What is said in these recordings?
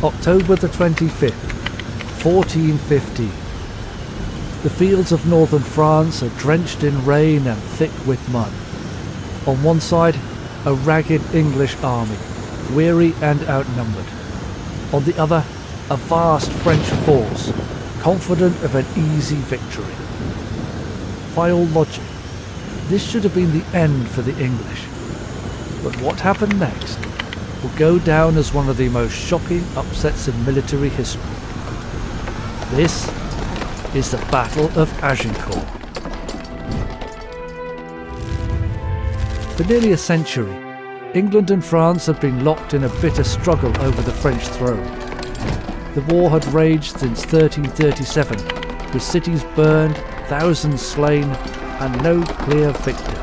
October the 25th, 1415. The fields of northern France are drenched in rain and thick with mud. On one side, a ragged English army, weary and outnumbered. On the other, a vast French force, confident of an easy victory. By all logic, this should have been the end for the English. But what happened next will go down as one of the most shocking upsets in military history. This is the Battle of Agincourt. For nearly a century, England and France had been locked in a bitter struggle over the French throne. The war had raged since 1337, with cities burned, thousands slain, and no clear victor.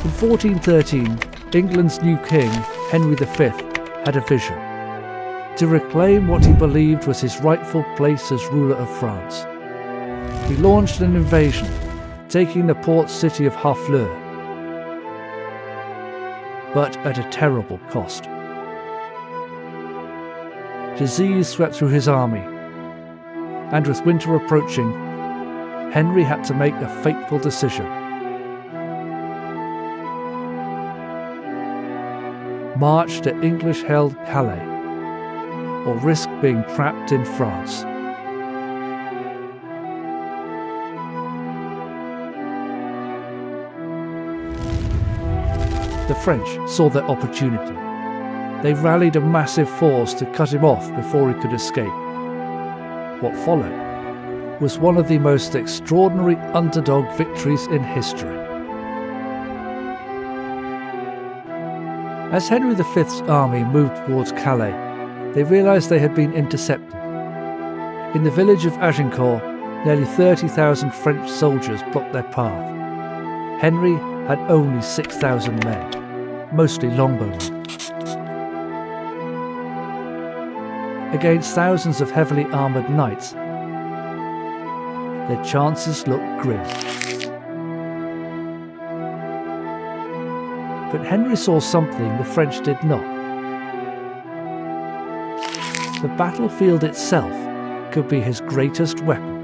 In 1413, England's new king, Henry V, had a vision: to reclaim what he believed was his rightful place as ruler of France. He launched an invasion, taking the port city of Harfleur, but at a terrible cost. Disease swept through his army, and with winter approaching, Henry had to make a fateful decision. March to English-held Calais, or risk being trapped in France. The French saw their opportunity. They rallied a massive force to cut him off before he could escape. What followed was one of the most extraordinary underdog victories in history. As Henry V's army moved towards Calais, they realised they had been intercepted. In the village of Agincourt, nearly 30,000 French soldiers blocked their path. Henry had only 6,000 men, mostly longbowmen. Against thousands of heavily armoured knights, their chances looked grim. But Henry saw something the French did not. The battlefield itself could be his greatest weapon.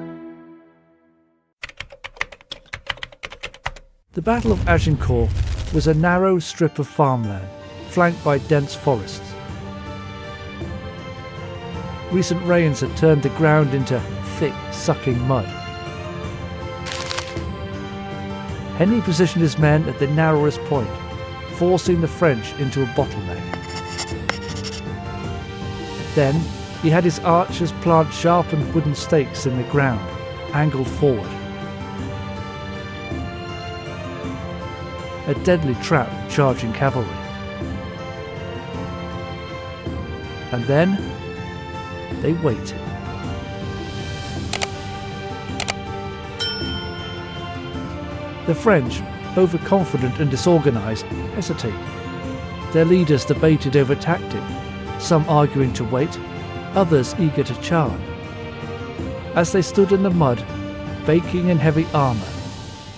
The Battle of Agincourt was a narrow strip of farmland, flanked by dense forests. Recent rains had turned the ground into thick, sucking mud. Henry positioned his men at the narrowest point, forcing the French into a bottleneck. Then he had his archers plant sharpened wooden stakes in the ground, angled forward. A deadly trap for charging cavalry. And then they waited. The French, overconfident and disorganised, hesitated. Their leaders debated over tactic, some arguing to wait, others eager to charge. As they stood in the mud, baking in heavy armour,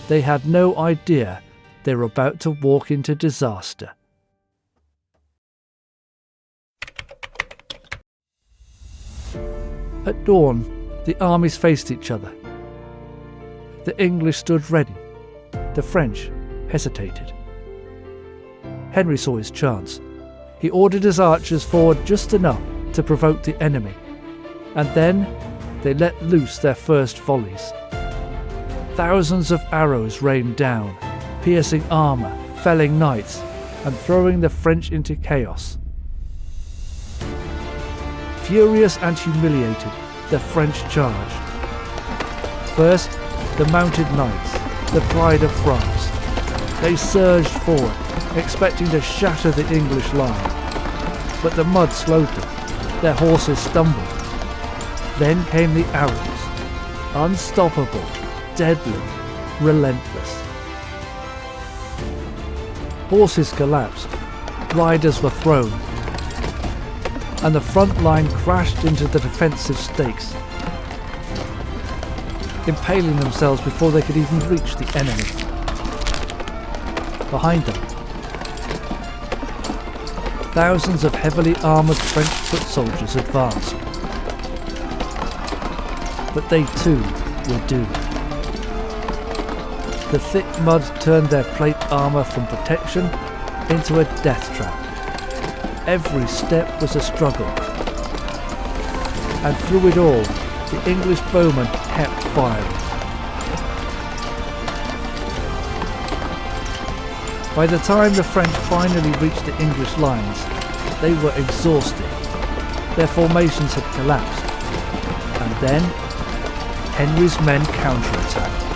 they had no idea they were about to walk into disaster. At dawn, the armies faced each other. The English stood ready. The French hesitated. Henry saw his chance. He ordered his archers forward just enough to provoke the enemy, and then they let loose their first volleys. Thousands of arrows rained down, piercing armour, felling knights, and throwing the French into chaos. Furious and humiliated, the French charged. First, the mounted knights, the pride of France. They surged forward, expecting to shatter the English line. But the mud slowed them. Their horses stumbled. Then came the arrows. Unstoppable, deadly, relentless. Horses collapsed. Riders were thrown. And the front line crashed into the defensive stakes, impaling themselves before they could even reach the enemy. Behind them, thousands of heavily armoured French foot soldiers advanced. But they too were doomed. The thick mud turned their plate armour from protection into a death trap. Every step was a struggle. And through it all, the English bowmen kept firing. By the time the French finally reached the English lines, they were exhausted. Their formations had collapsed. And then, Henry's men counterattacked.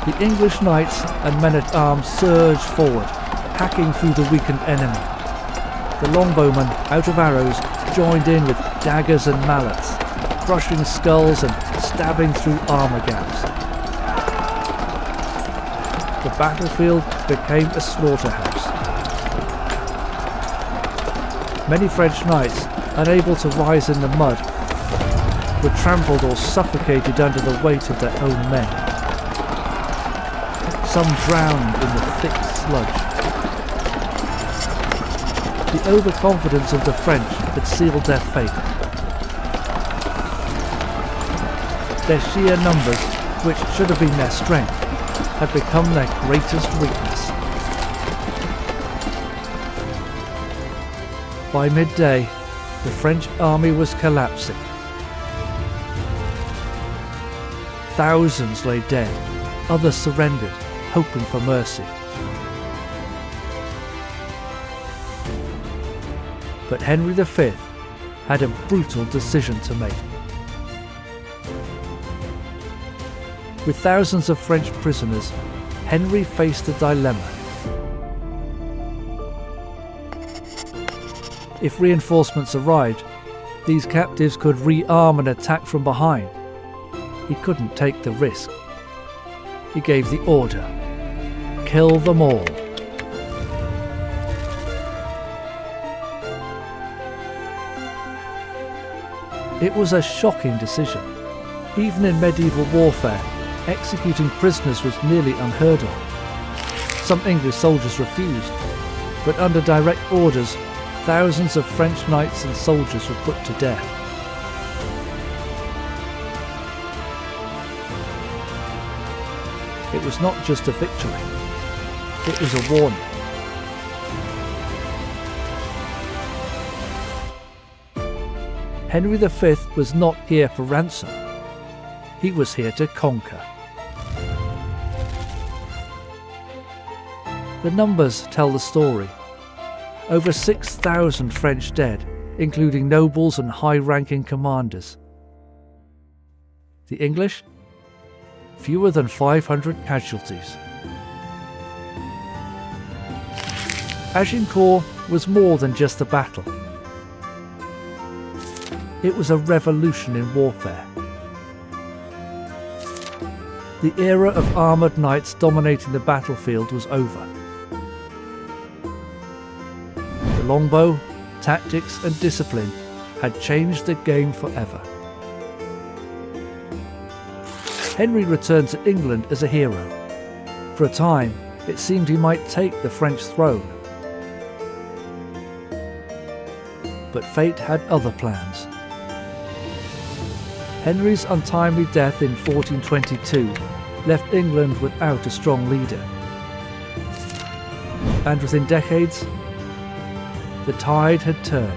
The English knights and men-at-arms surged forward, hacking through the weakened enemy. The longbowmen, out of arrows, joined in with daggers and mallets, crushing skulls and stabbing through armour gaps. The battlefield became a slaughterhouse. Many French knights, unable to rise in the mud, were trampled or suffocated under the weight of their own men. Some drowned in the thick sludge. The overconfidence of the French had sealed their fate. Their sheer numbers, which should have been their strength, had become their greatest weakness. By midday, the French army was collapsing. Thousands lay dead, others surrendered, hoping for mercy. But Henry V had a brutal decision to make. With thousands of French prisoners, Henry faced a dilemma. If reinforcements arrived, these captives could rearm and attack from behind. He couldn't take the risk. He gave the order: kill them all. It was a shocking decision. Even in medieval warfare, executing prisoners was nearly unheard of. Some English soldiers refused, but under direct orders, thousands of French knights and soldiers were put to death. It was not just a victory, it was a warning. Henry V was not here for ransom. He was here to conquer. The numbers tell the story. Over 6,000 French dead, including nobles and high-ranking commanders. The English? Fewer than 500 casualties. Agincourt was more than just a battle. It was a revolution in warfare. The era of armoured knights dominating the battlefield was over. The longbow, tactics and discipline had changed the game forever. Henry returned to England as a hero. For a time, it seemed he might take the French throne. But fate had other plans. Henry's untimely death in 1422 left England without a strong leader. And within decades, the tide had turned.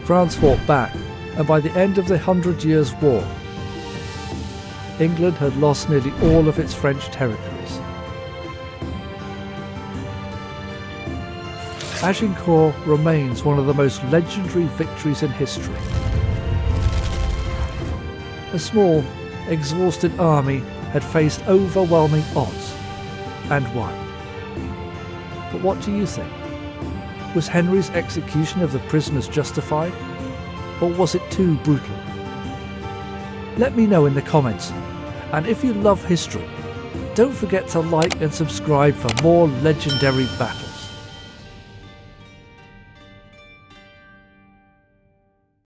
France fought back, and by the end of the 100 Years' War, England had lost nearly all of its French territories. Agincourt remains one of the most legendary victories in history. A small, exhausted army had faced overwhelming odds and won. But what do you think? Was Henry's execution of the prisoners justified, or was it too brutal? Let me know in the comments, and if you love history, don't forget to like and subscribe for more legendary battles.